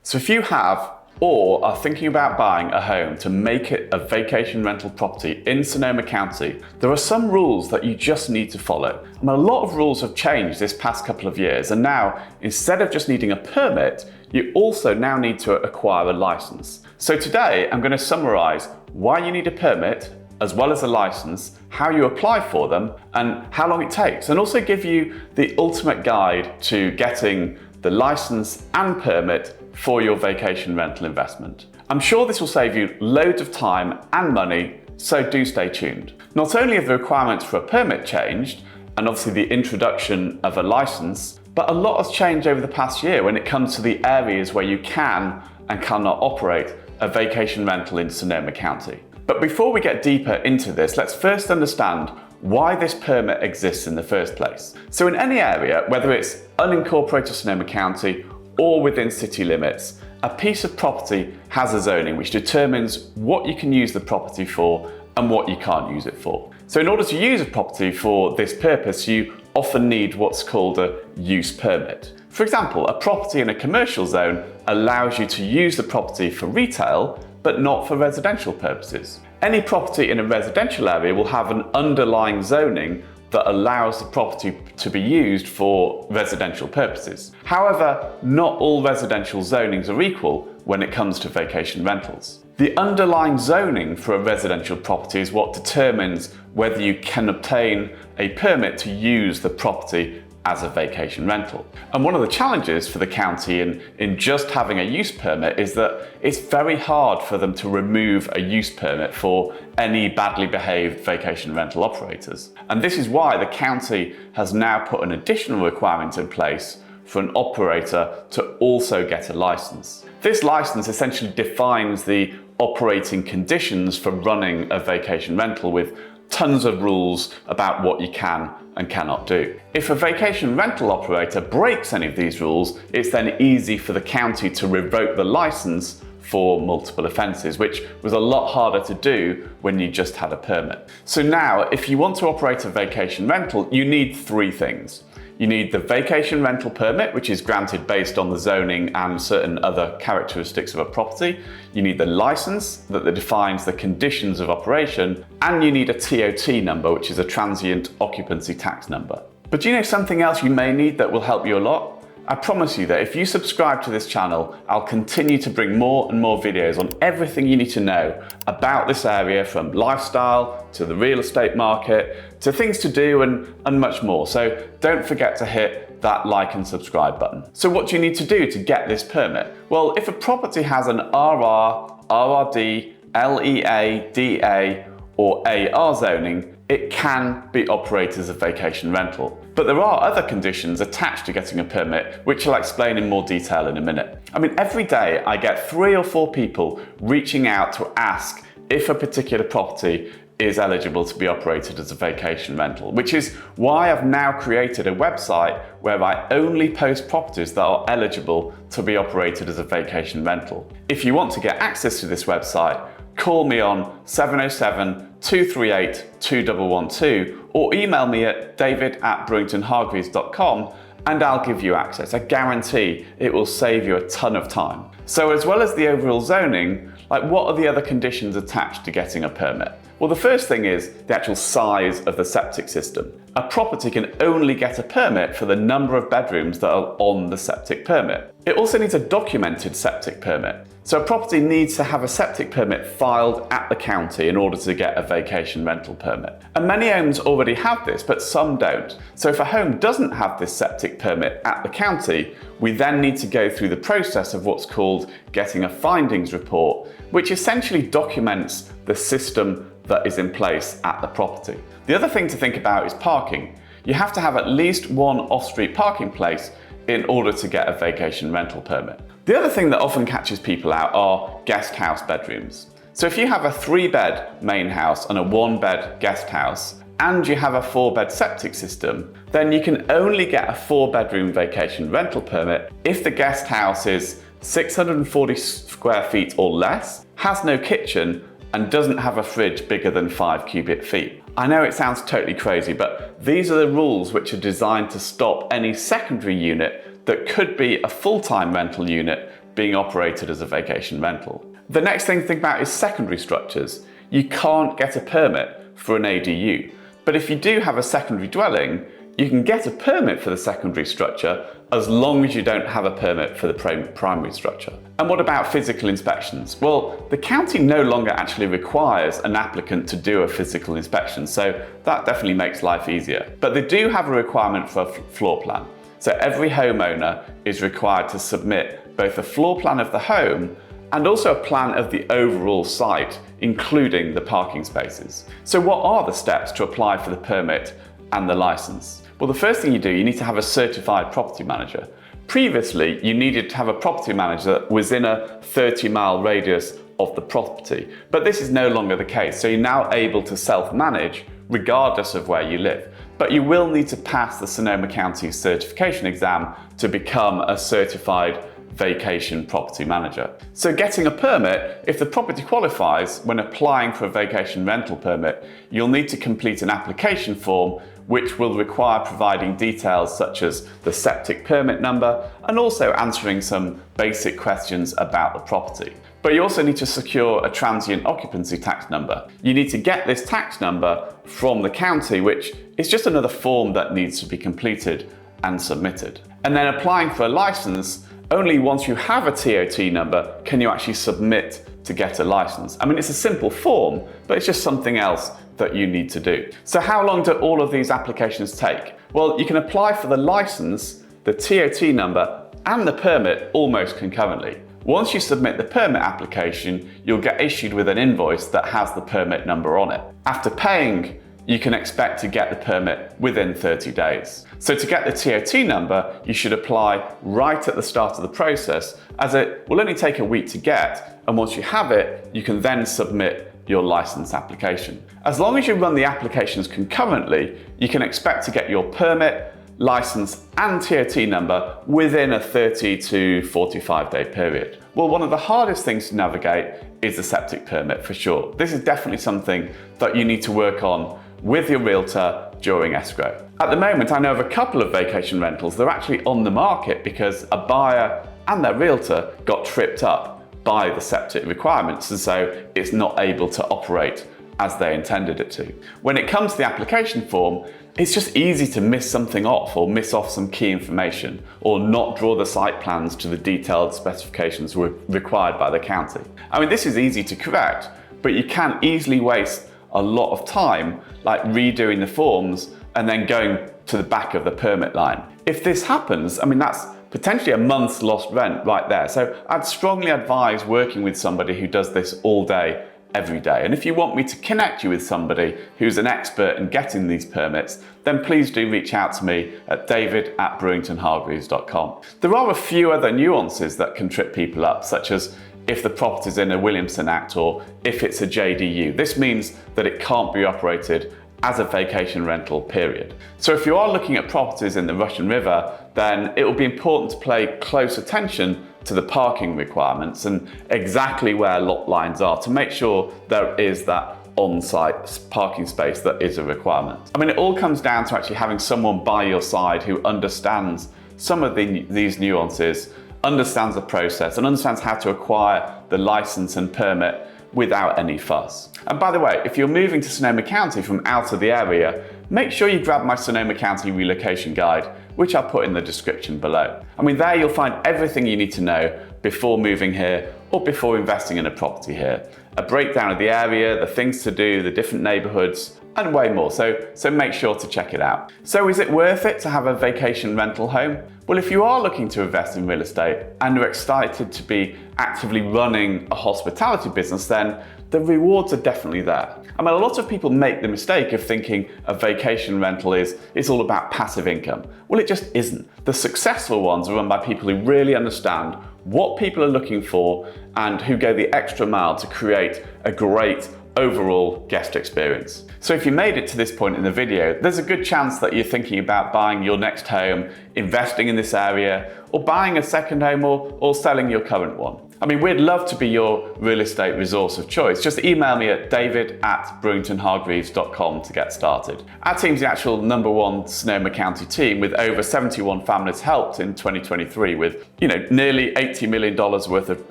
So if you have or are thinking about buying a home to make it a vacation rental property in Sonoma County, there are some rules that you just need to follow. And a lot of rules have changed this past couple of years, and now instead of just needing a permit, you also now need to acquire a license. So today I'm going to summarize why you need a permit as well as a license, how you apply for them, and how long it takes, and also give you the ultimate guide to getting the license and permit for your vacation rental investment. I'm sure this will save you loads of time and money, so do stay tuned. Not only have the requirements for a permit changed, and obviously the introduction of a license, but a lot has changed over the past year when it comes to the areas where you can and cannot operate a vacation rental in Sonoma County. But before we get deeper into this, let's first understand why this permit exists in the first place. So in any area, whether it's unincorporated Sonoma County or within city limits, a piece of property has a zoning which determines what you can use the property for and what you can't use it for. So in order to use a property for this purpose, you often need what's called a use permit. For example, a property in a commercial zone allows you to use the property for retail, but not for residential purposes. Any property in a residential area will have an underlying zoning that allows the property to be used for residential purposes. However, not all residential zonings are equal when it comes to vacation rentals. The underlying zoning for a residential property is what determines whether you can obtain a permit to use the property as a vacation rental. And one of the challenges for the county in just having a use permit is that it's very hard for them to remove a use permit for any badly behaved vacation rental operators. And this is why the county has now put an additional requirement in place for an operator to also get a license. This license essentially defines the operating conditions for running a vacation rental with tons of rules about what you can and cannot do. If a vacation rental operator breaks any of these rules, it's then easy for the county to revoke the license for multiple offences, which was a lot harder to do when you just had a permit. So now, if you want to operate a vacation rental, you need three things. You need the vacation rental permit, which is granted based on the zoning and certain other characteristics of a property. You need the license that defines the conditions of operation, and you need a TOT number, which is a transient occupancy tax number. But do you know something else you may need that will help you a lot? I promise you that if you subscribe to this channel, I'll continue to bring more and more videos on everything you need to know about this area, from lifestyle to the real estate market to things to do and much more. So don't forget to hit that like and subscribe button. So what do you need to do to get this permit? Well, if a property has an RR, RRD, LEA, DA or AR zoning, it can be operated as a vacation rental. But there are other conditions attached to getting a permit, which I'll explain in more detail in a minute. I mean, every day I get 3 or 4 people reaching out to ask if a particular property is eligible to be operated as a vacation rental, which is why I've now created a website where I only post properties that are eligible to be operated as a vacation rental. If you want to get access to this website, call me on 707-238-2112 or email me at david@brewingtonhargreaves.com and I'll give you access. I guarantee it will save you a ton of time. So as well as the overall zoning, what are the other conditions attached to getting a permit? Well, the first thing is the actual size of the septic system. A property can only get a permit for the number of bedrooms that are on the septic permit. It also needs a documented septic permit. So a property needs to have a septic permit filed at the county in order to get a vacation rental permit. And many homes already have this, but some don't. So if a home doesn't have this septic permit at the county, we then need to go through the process of what's called getting a findings report, which essentially documents the system that is in place at the property. The other thing to think about is parking. You have to have at least one off-street parking place in order to get a vacation rental permit. The other thing that often catches people out are guest house bedrooms. So if you have a 3-bed main house and a 1-bed guest house, and you have a 4-bed septic system, then you can only get a 4-bedroom vacation rental permit if the guest house is 640 square feet or less, has no kitchen, and doesn't have a fridge bigger than 5 cubic feet. I know it sounds totally crazy, but these are the rules which are designed to stop any secondary unit that could be a full-time rental unit being operated as a vacation rental. The next thing to think about is secondary structures. You can't get a permit for an ADU, but if you do have a secondary dwelling, you can get a permit for the secondary structure as long as you don't have a permit for the primary structure. And what about physical inspections? Well, the county no longer actually requires an applicant to do a physical inspection, so that definitely makes life easier. But they do have a requirement for a floor plan. So every homeowner is required to submit both a floor plan of the home and also a plan of the overall site, including the parking spaces. So what are the steps to apply for the permit and the license? Well, the first thing you need to have a certified property manager. Previously, you needed to have a property manager that was in a 30-mile radius of the property, but this is no longer the case. So you're now able to self-manage regardless of where you live. But you will need to pass the Sonoma County certification exam to become a certified vacation property manager. So getting a permit, if the property qualifies when applying for a vacation rental permit, you'll need to complete an application form which will require providing details such as the septic permit number and also answering some basic questions about the property. But you also need to secure a transient occupancy tax number. You need to get this tax number from the county, which is just another form that needs to be completed and submitted. And then applying for a license, only once you have a TOT number can you actually submit to get a license. I mean, it's a simple form, but it's just something else that you need to do. So how long do all of these applications take? Well, you can apply for the license, the TOT number, and the permit almost concurrently. Once you submit the permit application, you'll get issued with an invoice that has the permit number on it. After paying, you can expect to get the permit within 30 days. So to get the TOT number, you should apply right at the start of the process, as it will only take a week to get, and once you have it, you can then submit your license application. As long as you run the applications concurrently, you can expect to get your permit, license and TOT number within a 30 to 45 day period. Well, one of the hardest things to navigate is the septic permit for sure. This is definitely something that you need to work on with your realtor during escrow. At the moment, I know of a couple of vacation rentals. They're actually on the market because a buyer and their realtor got tripped up by the septic requirements, and so it's not able to operate as they intended it to. When it comes to the application form, it's just easy to miss something off or miss off some key information or not draw the site plans to the detailed specifications required by the county. I mean, this is easy to correct, but you can easily waste a lot of time like redoing the forms and then going to the back of the permit line. If this happens, I mean, that's potentially a month's lost rent right there. So I'd strongly advise working with somebody who does this all day, every day. And if you want me to connect you with somebody who's an expert in getting these permits, then please do reach out to me at david@brewingtonhargreaves.com. There are a few other nuances that can trip people up, such as if the property's in a Williamson Act or if it's a JDU. This means that it can't be operated as a vacation rental, period. So if you are looking at properties in the Russian River, then it will be important to pay close attention to the parking requirements and exactly where lot lines are to make sure there is that on-site parking space that is a requirement. I mean, it all comes down to actually having someone by your side who understands some of these nuances, understands the process and understands how to acquire the license and permit without any fuss. And by the way, if you're moving to Sonoma County from out of the area, make sure you grab my Sonoma County relocation guide, which I'll put in the description below. I mean, there you'll find everything you need to know before moving here or before investing in a property here. A breakdown of the area, the things to do, the different neighborhoods, and way more. So make sure to check it out. So is it worth it to have a vacation rental home? Well, if you are looking to invest in real estate and are excited to be actively running a hospitality business, then the rewards are definitely there. I mean, a lot of people make the mistake of thinking a vacation rental is all about passive income. Well, it just isn't. The successful ones are run by people who really understand what people are looking for and who go the extra mile to create a great overall guest experience. So if you made it to this point in the video, there's a good chance that you're thinking about buying your next home, investing in this area, or buying a second home or selling your current one. I mean, we'd love to be your real estate resource of choice. Just email me at david@brewingtonhargreaves.com to get started. Our team's the actual #1 Sonoma County team with over 71 families helped in 2023 with, nearly $80 million worth of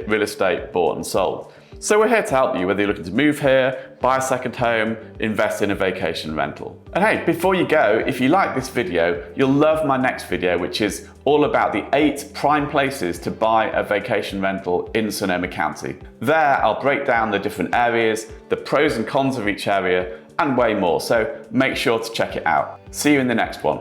real estate bought and sold. So we're here to help you, whether you're looking to move here, buy a second home, invest in a vacation rental. And hey, before you go, if you like this video, you'll love my next video, which is all about the 8 prime places to buy a vacation rental in Sonoma County. There, I'll break down the different areas, the pros and cons of each area, and way more. So make sure to check it out. See you in the next one.